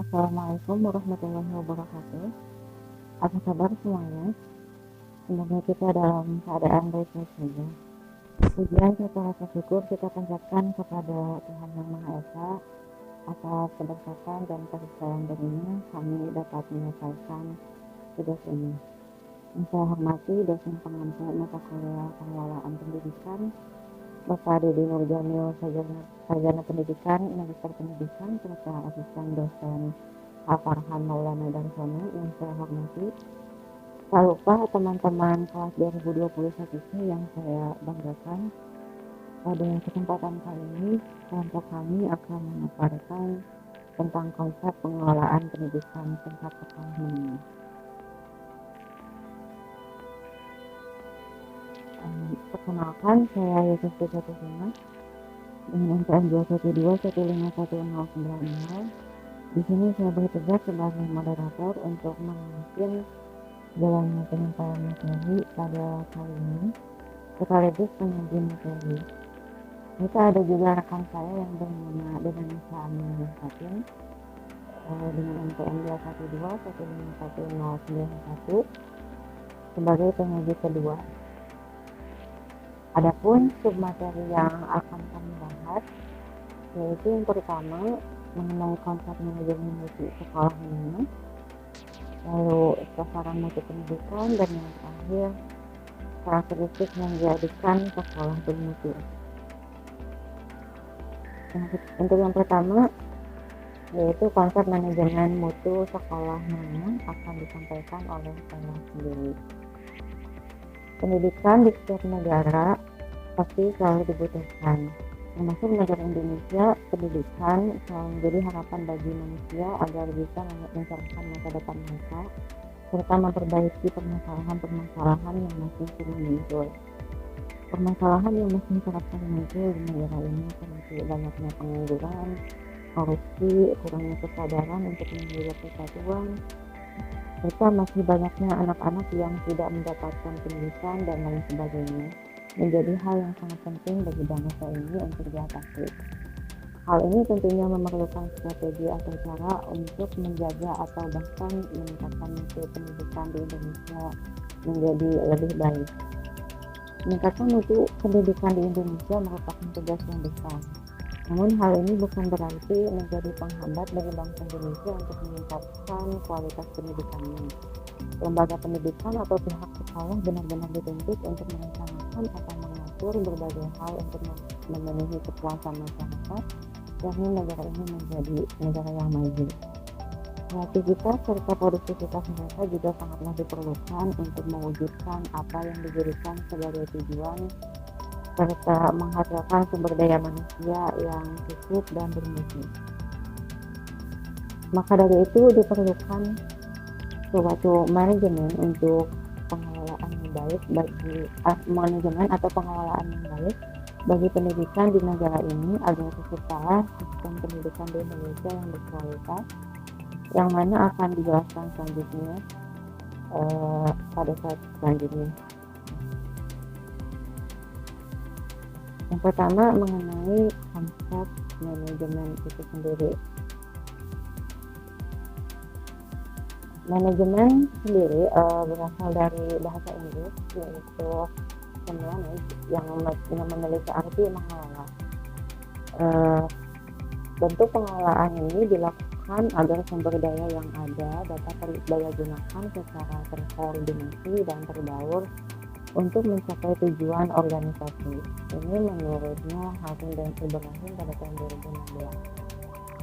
Assalamualaikum warahmatullahi wabarakatuh. Apa kabar semuanya? Semoga kita dalam keadaan baik-baik saja. Pujian serta rasa syukur kita panjatkan kepada Tuhan Yang Maha Esa atas keberkatan dan kasih sayang darinya kami dapat menyelesaikan tugas ini. Yang saya hormati dosen pengampu mata kuliah pengelolaan pendidikan Bapak Dede Nurjamil, Sarjana Pendidikan, Magister Pendidikan, serta asisten dosen Farhan Maulana Darsono yang saya hormati. Tak lupa teman-teman kelas 2021 yang saya banggakan. Pada kesempatan kali ini, kelompok kami akan memaparkan tentang konsep pengelolaan pendidikan tingkat sekolah menengah. Perkenalkan, saya Yesus Kusuma dengan NPM 212151090. Di sini saya bertugas sebagai moderator untuk memimpin jalannya penyampaian materi pada kali ini, sekaligus penyaji materi. Kita ada juga rekan saya yang bernama Denanisa Amin Fatin dengan NPM 212151091 sebagai penyaji kedua. Adapun submateri yang akan kami bahas yaitu yang pertama mengenai konsep manajemen mutu sekolah menengah, lalu sasaran mutu pendidikan, dan yang terakhir karakteristik menjadikan sekolah bermutu. Untuk yang pertama yaitu konsep manajemen mutu sekolah menengah akan disampaikan oleh saya sendiri. Pendidikan di setiap negara pasti selalu dibutuhkan. Termasuk negara Indonesia, pendidikan selalu menjadi harapan bagi manusia agar bisa mencerahkan masa depan mereka, serta memperbaiki permasalahan-permasalahan yang masih sering muncul. Permasalahan yang masih kerap kali muncul di negara ini seperti banyaknya pengangguran, korupsi, kurangnya kesadaran untuk menjaga persatuan, serta masih banyaknya anak-anak yang tidak mendapatkan pendidikan dan lain sebagainya, menjadi hal yang sangat penting bagi bangsa ini untuk diatasi. Hal ini tentunya memerlukan strategi atau cara untuk menjaga atau bahkan meningkatkan mutu pendidikan di Indonesia menjadi lebih baik. Meningkatkan mutu pendidikan di Indonesia merupakan tugas yang besar. Namun hal ini bukan berarti menjadi penghambat bagi bangsa Indonesia untuk meningkatkan kualitas pendidikannya. Lembaga pendidikan atau pihak sekolah benar-benar dituntut untuk merencanakan atau mengatur berbagai hal untuk memenuhi kepuasan masyarakat, yakni negara ini menjadi negara yang maju. Kreativitas serta produktivitas mereka juga sangatlah diperlukan untuk mewujudkan apa yang dijadikan sebagai tujuan, serta menghasilkan sumber daya manusia yang cukup dan bermutu. Maka dari itu diperlukan suatu manajemen untuk pengelolaan yang baik bagi manajemen atau pengelolaan yang baik bagi pendidikan di negara ini agar terciptalah sistem pendidikan di Indonesia yang berkualitas, yang mana akan dijelaskan selanjutnya pada saat selanjutnya. Yang pertama mengenai konsep manajemen itu sendiri. Manajemen sendiri berasal dari bahasa Inggris yaitu manage yang memiliki arti mengelola. Bentuk pengelolaan ini dilakukan agar sumber daya yang ada dapat daya gunakan secara terkoordinasi dan terbaur untuk mencapai tujuan organisasi. Ini menurutnya Hakim dan Ibrahim pada tahun 2016.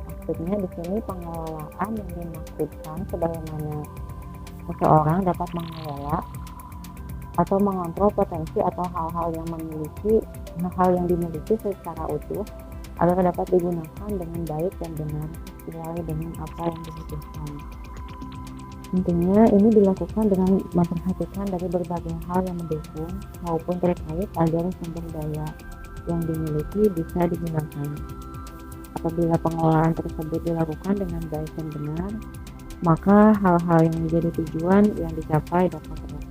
Maksudnya di sini pengelolaan yang dimaksudkan sebagaimana seseorang dapat mengelola atau mengontrol potensi atau hal-hal yang dimiliki secara utuh agar dapat digunakan dengan baik dan benar sesuai dengan apa yang dibutuhkan. Tentunya ini dilakukan dengan memperhatikan dari berbagai hal yang mendukung maupun terkait agar sumber daya yang dimiliki bisa digunakan. Apabila pengelolaan tersebut dilakukan dengan baik dan benar, maka hal-hal yang menjadi tujuan yang dicapai dapat terlaksana.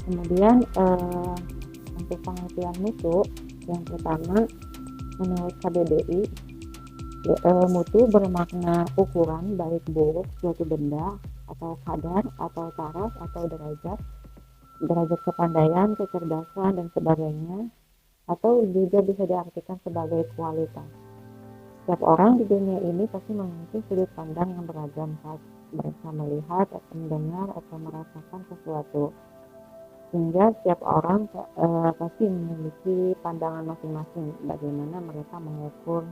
Kemudian untuk pengertian mutu, yang pertama Menurut KBBI, mutu bermakna ukuran baik buruk suatu benda atau kadar atau taraf atau derajat kepandaian, kecerdasan, dan sebagainya, atau juga bisa diartikan sebagai kualitas. Setiap orang di dunia ini pasti memiliki sudut pandang yang beragam saat mereka melihat atau mendengar atau merasakan sesuatu. Sehingga setiap orang pasti memiliki pandangan masing-masing bagaimana mereka mengukur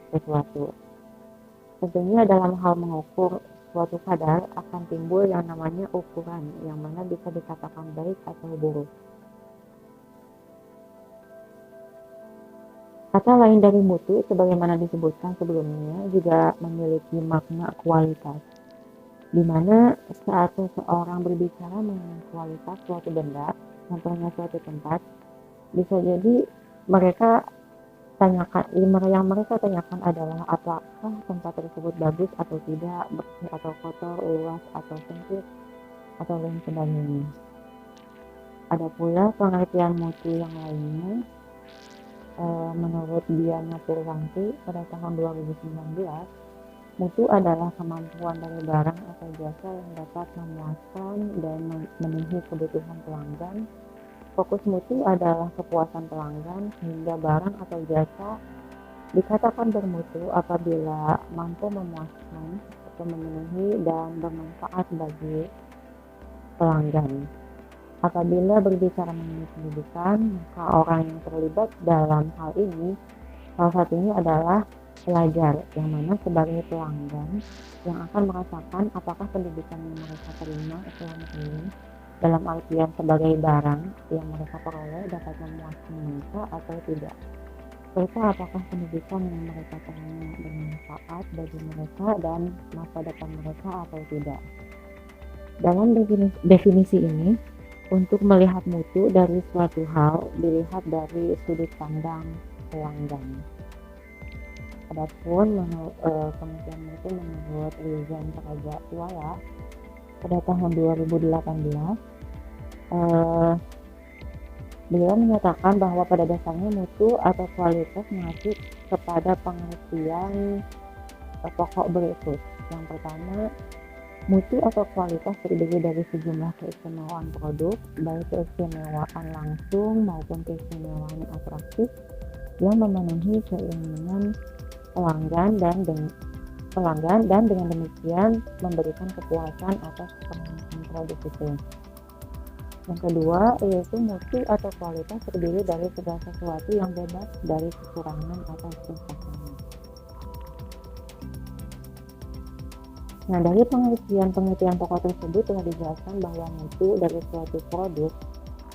sesuatu. Tentunya dalam hal mengukur suatu kadar akan timbul yang namanya ukuran, yang mana bisa dikatakan baik atau buruk. Kata lain dari mutu, sebagaimana disebutkan sebelumnya, juga memiliki makna kualitas, di mana saat seseorang berbicara mengenai kualitas suatu benda, contohnya suatu tempat, bisa jadi mereka tanyakan adalah apakah tempat tersebut bagus atau tidak, bersih atau kotor, luas atau sempit, atau lain sebagainya. Ada pula pengertian mutu yang lainnya. Menurut Diana Purwanti pada tahun 2019, mutu adalah kemampuan dari barang atau jasa yang dapat memuaskan dan memenuhi kebutuhan pelanggan. Fokus mutu adalah kepuasan pelanggan, sehingga barang atau jasa dikatakan bermutu apabila mampu memuaskan atau memenuhi dan bermanfaat bagi pelanggan. Apabila berbicara mengenai pendidikan, maka orang yang terlibat dalam hal ini salah satunya adalah pelajar, yang mana sebagai pelanggan yang akan merasakan apakah pendidikan yang mereka terima selama ini dalam artian sebagai barang yang mereka peroleh dapat memuaskan mereka atau tidak, serta apakah pendidikan yang mereka terima bermanfaat bagi mereka dan masa depan mereka atau tidak. Dalam definisi ini, untuk melihat mutu dari suatu hal dilihat dari sudut pandang pelanggan. Adapun pengertian mutu menurut Rizwan Prajatua pada tahun 2018, beliau menyatakan bahwa pada dasarnya mutu atau kualitas mengacu kepada pengertian pokok berikut. Yang pertama, mutu atau kualitas terdiri dari sejumlah keistimewaan produk, baik keistimewaan langsung maupun keistimewaan atraktif yang memenuhi keinginan pelanggan dan dengan demikian memberikan kepuasan atas penggunaan produk itu. Yang kedua, yaitu mutu atau kualitas terdiri dari segala sesuatu yang bebas dari kekurangan atau kerusakan. Nah, dari pengertian pokok tersebut telah dijelaskan bahwa mutu dari suatu produk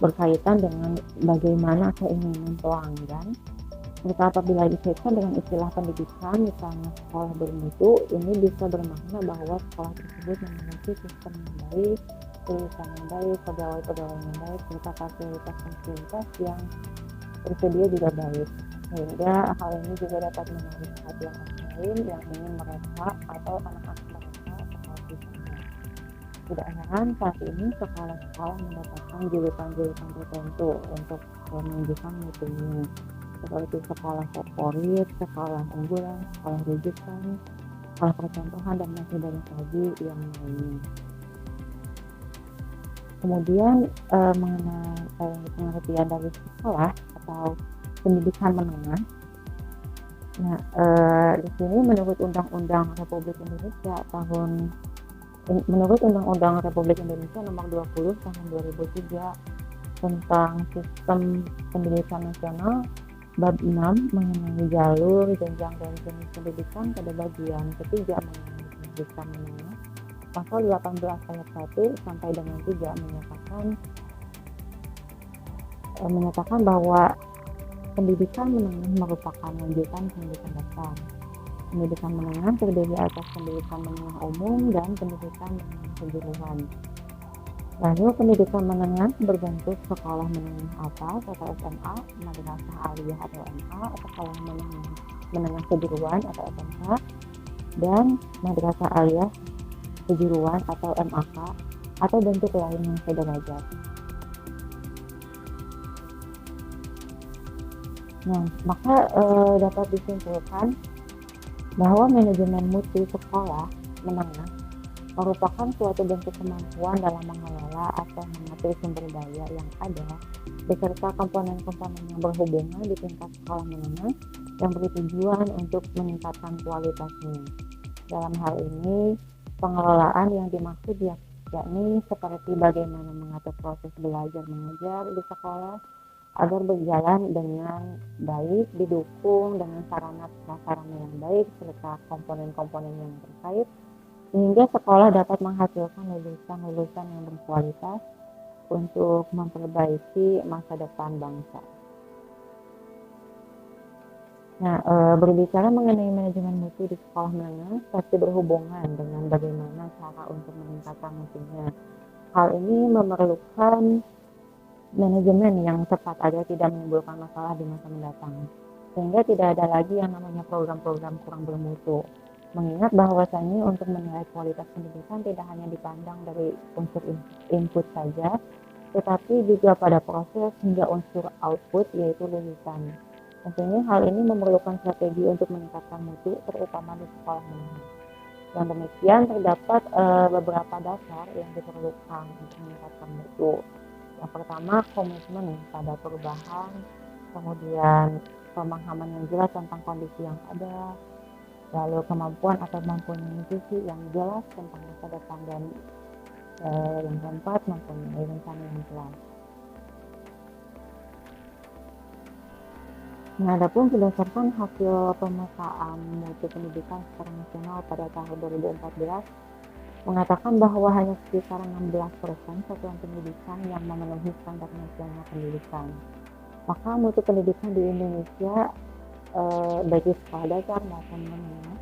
berkaitan dengan bagaimana keinginan pelanggan. Maka apabila dikaitkan dengan istilah pendidikan, misalnya sekolah bermutu, ini bisa bermakna bahwa sekolah tersebut memiliki sistem yang baik, lulusan yang baik, pegawai-pegawai yang baik, serta fasilitas-fasilitas yang tersedia juga baik. Sehingga hal ini juga dapat menarik perhatian orang lain yang ingin mereka atau anak-anak tidak heran saat ini sekolah-sekolah mendapatkan julukan-julukan tertentu untuk menunjukkan mutunya, seperti sekolah favorit, sekolah unggulan, sekolah rujukan, sekolah percontohan, dan masih banyak lagi yang lainnya. Kemudian mengenai pengertian dari sekolah atau pendidikan menengah. Nah, di sini menurut Undang-Undang Republik Indonesia Nomor 20 Tahun 2003 tentang Sistem Pendidikan Nasional, Bab 6 mengenai jalur, jenjang, dan jenis pendidikan pada bagian ketiga mengenai pendidikan menengah, pasal 18 ayat 1 sampai dengan 3 menyatakan bahwa pendidikan menengah merupakan lanjutan pendidikan dasar. Pendidikan menengah terdiri atas pendidikan menengah umum dan pendidikan menengah kejuruan. Lalu pendidikan menengah berbentuk sekolah menengah atas atau SMA, madrasah aliyah atau MA, sekolah menengah kejuruan atau SMK, dan madrasah aliyah kejuruan atau MAK, atau bentuk lain yang sederajat. Nah, maka dapat disimpulkan bahwa manajemen mutu sekolah menengah merupakan suatu bentuk kemampuan dalam mengelola atau mengatur sumber daya yang ada beserta komponen-komponen yang berhubungan di tingkat sekolah menengah yang bertujuan untuk meningkatkan kualitasnya. Dalam hal ini, pengelolaan yang dimaksud yakni seperti bagaimana mengatur proses belajar mengajar di sekolah agar berjalan dengan baik, didukung dengan sarana-prasarana yang baik serta komponen-komponen yang terkait, sehingga sekolah dapat menghasilkan lulusan-lulusan yang berkualitas untuk memperbaiki masa depan bangsa. Nah, berbicara mengenai manajemen mutu di sekolah menengah pasti berhubungan dengan bagaimana cara untuk meningkatkan mutunya. Hal ini memerlukan manajemen yang tepat agar tidak menimbulkan masalah di masa mendatang, sehingga tidak ada lagi yang namanya program-program kurang bermutu. Mengingat bahwasannya untuk menilai kualitas pendidikan tidak hanya dipandang dari unsur input saja, tetapi juga pada proses hingga unsur output, yaitu lulusan. Tentunya hal ini memerlukan strategi untuk meningkatkan mutu, terutama di sekolah menengah. Yang demikian terdapat beberapa dasar yang diperlukan untuk meningkatkan mutu. Yang pertama, komitmen pada perubahan, kemudian pemahaman yang jelas tentang kondisi yang ada, lalu kemampuan atau mempunyai visi yang jelas tentang masa depan, dan yang keempat, mempunyai rencana yang jelas. Nah, adapun berdasarkan hasil pemetaan mutu pendidikan secara nasional pada tahun 2014 mengatakan bahwa hanya sekitar 16% satuan pendidikan yang memenuhi standar nasional pendidikan. Maka mutu pendidikan di Indonesia baik di sekolah dasar maupun menengah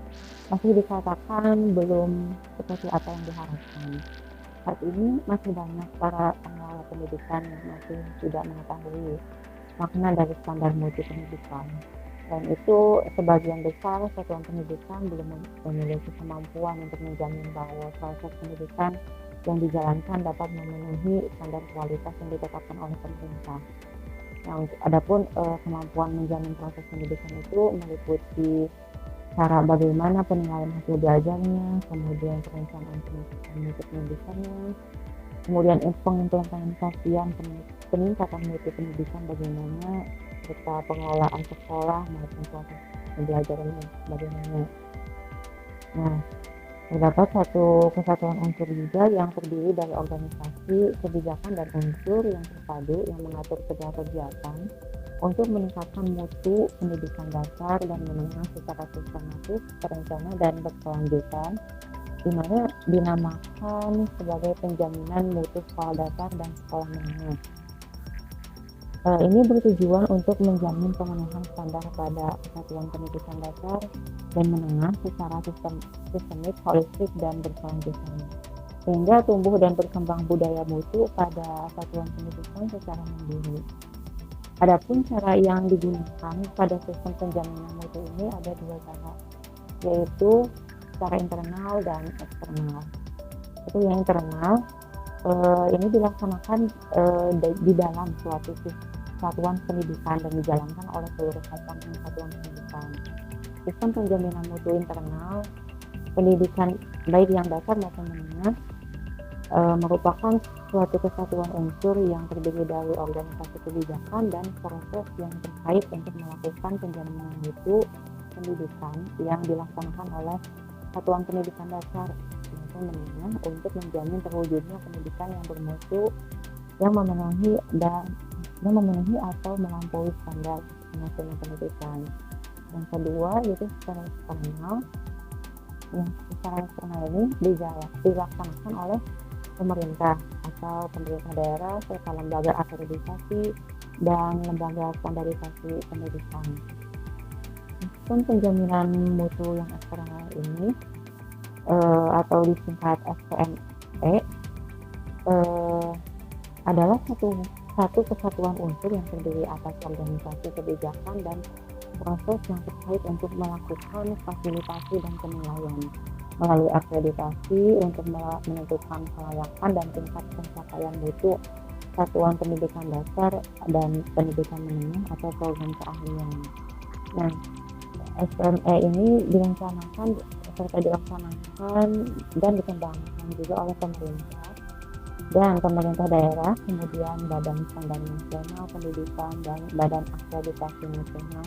masih dikatakan belum seperti apa yang diharapkan. Saat ini masih banyak para pengelola pendidikan yang masih tidak mengetahui makna dari standar mutu pendidikan. Dan itu sebagian besar satuan pendidikan belum memiliki kemampuan untuk menjamin bahwa proses pendidikan yang dijalankan dapat memenuhi standar kualitas yang ditetapkan oleh pemerintah. Nah, adapun kemampuan menjamin proses pendidikan itu meliputi cara bagaimana penilaian hasil belajarnya, kemudian perencanaan mutu pendidikannya, kemudian pengimplementasian peningkatan mutu pendidikan bagaimana, serta pengelolaan sekolah maupun proses pembelajarannya bagaimana. Nah, terdapat satu kesatuan unsur juga yang terdiri dari organisasi, kebijakan, dan unsur yang terpadu yang mengatur segala kegiatan untuk meningkatkan mutu pendidikan dasar dan menengah secara sistematis, terencana, dan berkelanjutan, di mana dinamakan sebagai penjaminan mutu sekolah dasar dan sekolah menengah. Ini bertujuan untuk menjamin pemenuhan standar pada satuan pendidikan dasar dan menengah secara sistemik, holistik, dan berkelanjutan, sehingga tumbuh dan berkembang budaya mutu pada satuan pendidikan secara mandiri. Adapun cara yang digunakan pada sistem penjaminan mutu ini ada dua cara, yaitu secara internal dan eksternal. Itu yang internal, ini dilaksanakan di dalam suatu satuan pendidikan dan dijalankan oleh seluruh komponen satuan pendidikan. Sistem penjaminan mutu internal pendidikan baik yang dasar maupun menengah merupakan suatu kesatuan unsur yang terdiri dari organisasi kebijakan dan proses yang terkait untuk melakukan penjaminan mutu pendidikan yang dilaksanakan oleh satuan pendidikan dasar maupun menengah untuk menjamin terwujudnya pendidikan yang bermutu, yang memenuhi atau melampaui standar nasional pendidikan. Yang kedua yaitu secara eksternal. Yang secara eksternal ini dilaksanakan oleh pemerintah atau pemerintah daerah serta lembaga akreditasi dan lembaga standarisasi pendidikan. Sistem penjaminan mutu yang eksternal ini atau disingkat SPME adalah satu kesatuan unsur yang terdiri atas organisasi kebijakan dan proses yang terkait untuk melakukan fasilitasi dan penilaian melalui akreditasi untuk menentukan kelayakan dan tingkat pencapaian mutu satuan pendidikan dasar dan pendidikan menengah atau program keahlian. Nah, SPME ini direncanakan serta dilaksanakan dan dikembangkan juga oleh pemerintah dan pemerintah daerah, kemudian Badan Standar Nasional Pendidikan dan Badan Akreditasi Nasional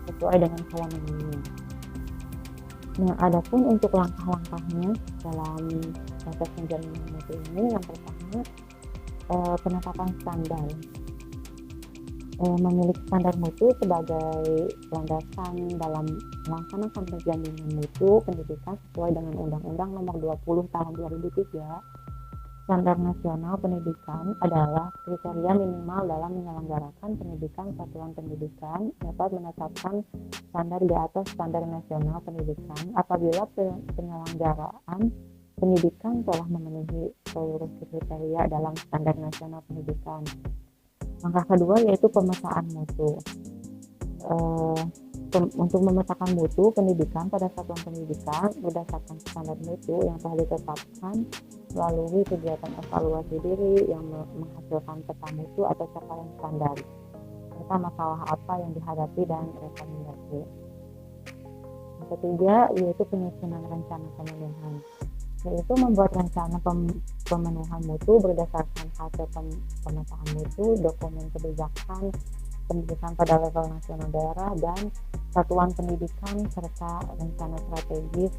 sesuai dengan kewenangannya. Nah, adapun untuk langkah-langkahnya dalam proses penjaminan mutu ini, yang pertama penetapan standar. Memiliki standar mutu sebagai landasan dalam melaksanakan penjaminan mutu pendidikan sesuai dengan Undang-Undang Nomor 20 Tahun 2003. Standar nasional pendidikan adalah kriteria minimal dalam menyelenggarakan pendidikan. Satuan pendidikan dapat menetapkan standar di atas standar nasional pendidikan apabila penyelenggaraan pendidikan telah memenuhi seluruh kriteria dalam standar nasional pendidikan. Langkah kedua yaitu pemetaan mutu. Untuk memetakan mutu pendidikan pada satuan pendidikan berdasarkan standar mutu yang telah ditetapkan melalui kegiatan evaluasi diri yang menghasilkan peta mutu atau capaian standar, serta masalah apa yang dihadapi dan rekomendasi. Yang ketiga yaitu penyusunan rencana pemenuhan, yaitu membuat rencana pemenuhan mutu berdasarkan hasil pemetaan mutu, dokumen kebijakan pendidikan pada level nasional, daerah, dan satuan pendidikan, serta rencana strategis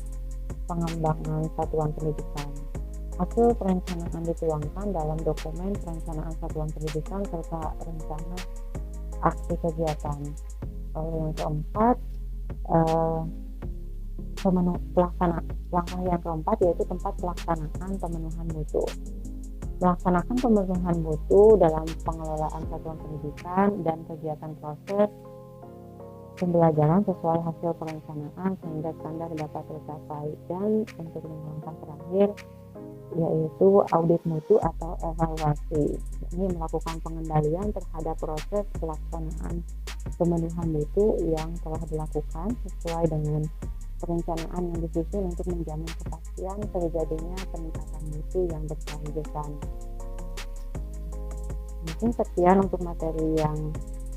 pengembangan satuan pendidikan. Hasil perencanaan dituangkan dalam dokumen perencanaan satuan pendidikan serta rencana aksi kegiatan. Yang keempat, langkah yang keempat yaitu tempat pelaksanaan pemenuhan mutu. Melaksanakan pemenuhan mutu dalam pengelolaan satuan pendidikan dan kegiatan proses pembelajaran sesuai hasil perencanaan sehingga standar dapat tercapai. Dan untuk yang terakhir yaitu audit mutu atau evaluasi. Ini melakukan pengendalian terhadap proses pelaksanaan pemenuhan mutu yang telah dilakukan sesuai dengan perencanaan yang disusun untuk menjamin kepastian terjadinya peningkatan mutu yang berkelanjutan. Mungkin sekian untuk materi yang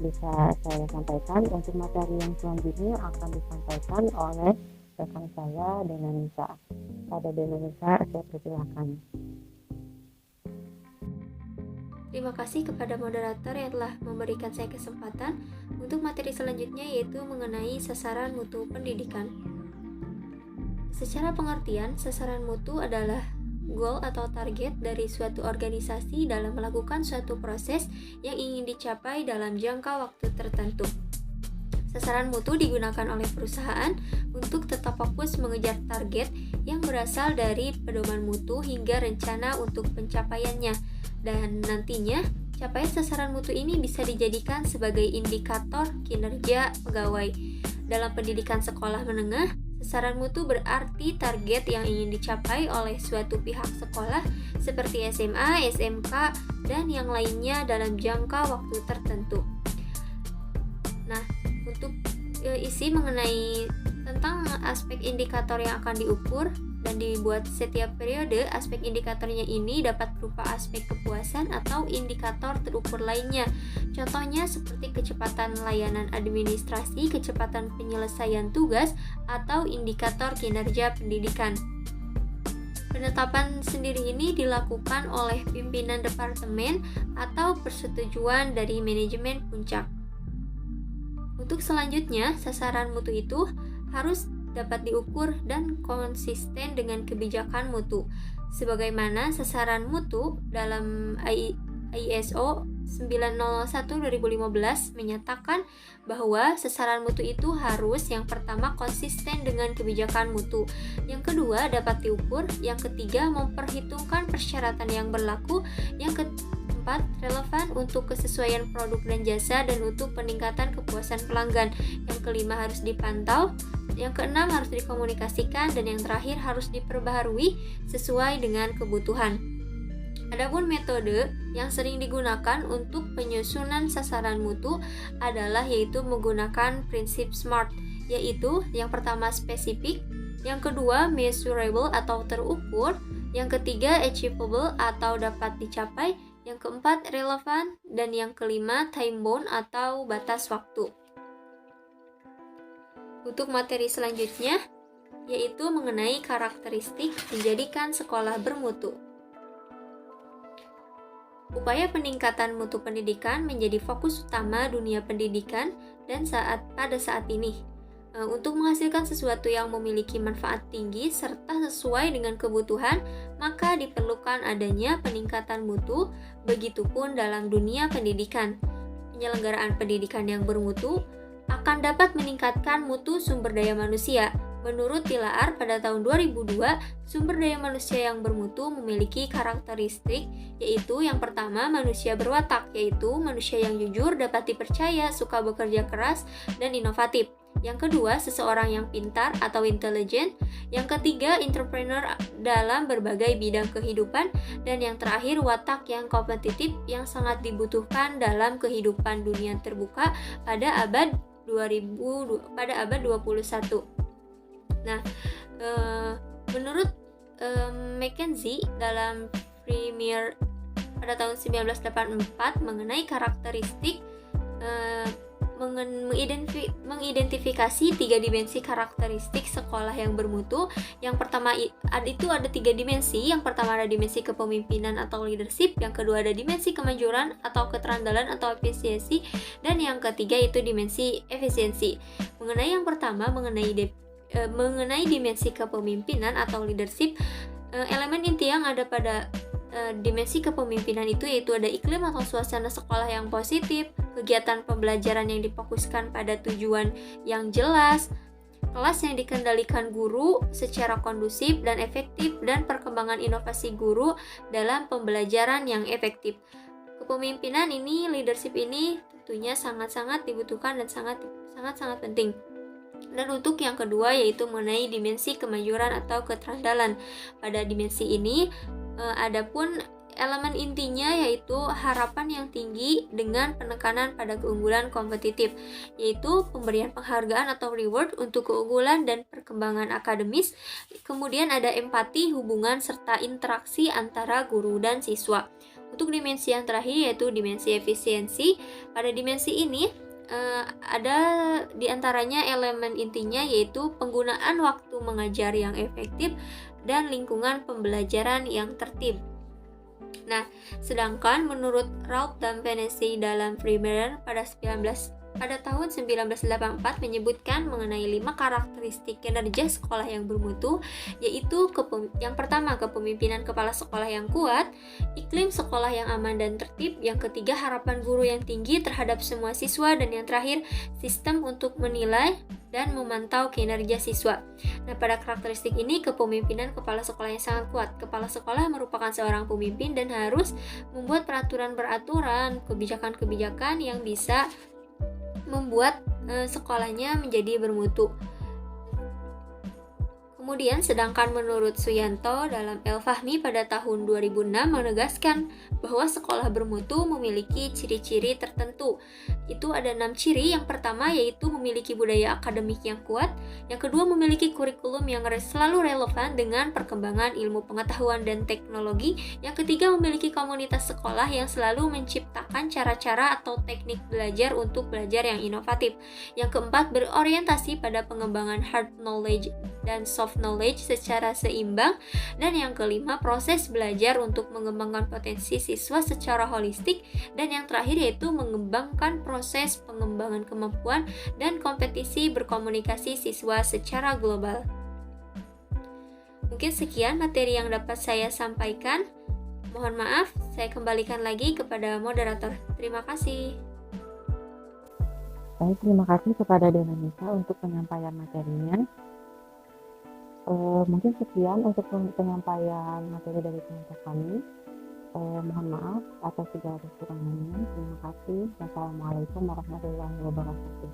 bisa saya sampaikan. Untuk materi yang selanjutnya akan disampaikan oleh rekan saya, Denanisa. Pada Denanisa, saya persilakan. Terima kasih kepada moderator yang telah memberikan saya kesempatan untuk materi selanjutnya, yaitu mengenai sasaran mutu pendidikan. Secara pengertian, sasaran mutu adalah goal atau target dari suatu organisasi dalam melakukan suatu proses yang ingin dicapai dalam jangka waktu tertentu. Sasaran mutu digunakan oleh perusahaan untuk tetap fokus mengejar target yang berasal dari pedoman mutu hingga rencana untuk pencapaiannya, dan nantinya capaian sasaran mutu ini bisa dijadikan sebagai indikator kinerja pegawai. Dalam pendidikan sekolah menengah, sasaran mutu berarti target yang ingin dicapai oleh suatu pihak sekolah seperti SMA, SMK, dan yang lainnya dalam jangka waktu tertentu. Nah, untuk isi mengenai tentang aspek indikator yang akan diukur dan dibuat setiap periode, aspek indikatornya ini dapat berupa aspek kepuasan atau indikator terukur lainnya. Contohnya seperti kecepatan layanan administrasi, kecepatan penyelesaian tugas, atau indikator kinerja pendidikan. Penetapan sendiri ini dilakukan oleh pimpinan departemen atau persetujuan dari manajemen puncak. Untuk selanjutnya, sasaran mutu itu harus dapat diukur dan konsisten dengan kebijakan mutu. Sebagaimana sasaran mutu dalam ISO 901/2015 menyatakan bahwa sasaran mutu itu harus yang pertama konsisten dengan kebijakan mutu, yang kedua dapat diukur, yang ketiga memperhitungkan persyaratan yang berlaku, yang keempat relevan untuk kesesuaian produk dan jasa dan untuk peningkatan kepuasan pelanggan, yang kelima harus dipantau, yang keenam harus dikomunikasikan, dan yang terakhir harus diperbaharui sesuai dengan kebutuhan. Adapun metode yang sering digunakan untuk penyusunan sasaran mutu adalah yaitu menggunakan prinsip SMART, yaitu yang pertama spesifik, yang kedua measurable atau terukur, yang ketiga achievable atau dapat dicapai, Yang keempat, relevan, dan yang kelima, time bound atau batas waktu. Untuk materi selanjutnya, yaitu mengenai karakteristik menjadikan sekolah bermutu. Upaya peningkatan mutu pendidikan menjadi fokus utama dunia pendidikan dan pada saat ini. Untuk menghasilkan sesuatu yang memiliki manfaat tinggi serta sesuai dengan kebutuhan, maka diperlukan adanya peningkatan mutu, begitupun dalam dunia pendidikan. Penyelenggaraan pendidikan yang bermutu akan dapat meningkatkan mutu sumber daya manusia. Menurut Tilaar pada tahun 2002, sumber daya manusia yang bermutu memiliki karakteristik, yaitu yang pertama, manusia berwatak, yaitu manusia yang jujur, dapat dipercaya, suka bekerja keras, dan inovatif. Yang kedua, seseorang yang pintar atau intelijen. Yang ketiga, entrepreneur dalam berbagai bidang kehidupan. Dan yang terakhir, watak yang kompetitif yang sangat dibutuhkan dalam kehidupan dunia terbuka pada abad 21. Nah, menurut McKinsey dalam Premier pada tahun 1984 mengenai karakteristik mengidentifikasi 3 dimensi karakteristik sekolah yang bermutu. Yang pertama itu ada 3 dimensi. Yang pertama ada dimensi kepemimpinan atau leadership, yang kedua ada dimensi kemajuran atau keterandalan atau efisiensi, dan yang ketiga itu dimensi efisiensi. Mengenai yang pertama, mengenai dimensi kepemimpinan atau leadership, elemen inti yang ada pada dimensi kepemimpinan itu yaitu ada iklim atau suasana sekolah yang positif, kegiatan pembelajaran yang difokuskan pada tujuan yang jelas, kelas yang dikendalikan guru secara kondusif dan efektif, dan perkembangan inovasi guru dalam pembelajaran yang efektif. Kepemimpinan ini, leadership ini tentunya sangat-sangat dibutuhkan dan sangat-sangat penting. Dan untuk yang kedua yaitu mengenai dimensi kemajuran atau keterandalan. Pada dimensi ini adapun elemen intinya yaitu harapan yang tinggi dengan penekanan pada keunggulan kompetitif, yaitu pemberian penghargaan atau reward untuk keunggulan dan perkembangan akademis. Kemudian ada empati, hubungan, serta interaksi antara guru dan siswa. Untuk dimensi yang terakhir yaitu dimensi efisiensi. Pada dimensi ini ada diantaranya elemen intinya yaitu penggunaan waktu mengajar yang efektif dan lingkungan pembelajaran yang tertib. Nah, sedangkan menurut Raut dan Venesi dalam Premier pada tahun 1984 menyebutkan mengenai 5 karakteristik kinerja sekolah yang bermutu, yaitu yang pertama, kepemimpinan kepala sekolah yang kuat, iklim sekolah yang aman dan tertib, yang ketiga, harapan guru yang tinggi terhadap semua siswa, dan yang terakhir, sistem untuk menilai dan memantau kinerja siswa. Nah, pada karakteristik ini, kepemimpinan kepala sekolah yang sangat kuat. Kepala sekolah merupakan seorang pemimpin dan harus membuat peraturan-peraturan, kebijakan-kebijakan yang bisa membuat sekolahnya menjadi bermutu. Kemudian, sedangkan menurut Suyanto dalam El Fahmi pada tahun 2006 menegaskan bahwa sekolah bermutu memiliki ciri-ciri tertentu. Itu ada 6 ciri. Yang pertama yaitu memiliki budaya akademik yang kuat. Yang kedua, memiliki kurikulum yang selalu relevan dengan perkembangan ilmu pengetahuan dan teknologi. Yang ketiga, memiliki komunitas sekolah yang selalu menciptakan cara-cara atau teknik belajar untuk belajar yang inovatif. Yang keempat, berorientasi pada pengembangan hard knowledge dan soft knowledge secara seimbang. Dan yang kelima, proses belajar untuk mengembangkan potensi siswa secara holistik. Dan yang terakhir yaitu mengembangkan proses pengembangan kemampuan dan kompetisi berkomunikasi siswa secara global. Mungkin sekian materi yang dapat saya sampaikan. Mohon maaf, saya kembalikan lagi kepada moderator. Terima kasih. Baik, terima kasih kepada Denanita untuk penyampaian materinya. Mungkin sekian untuk penyampaian materi dari kelompok kami. Mohon maaf atas segala kekurangannya. Terima kasih. Wassalamualaikum warahmatullahi wabarakatuh.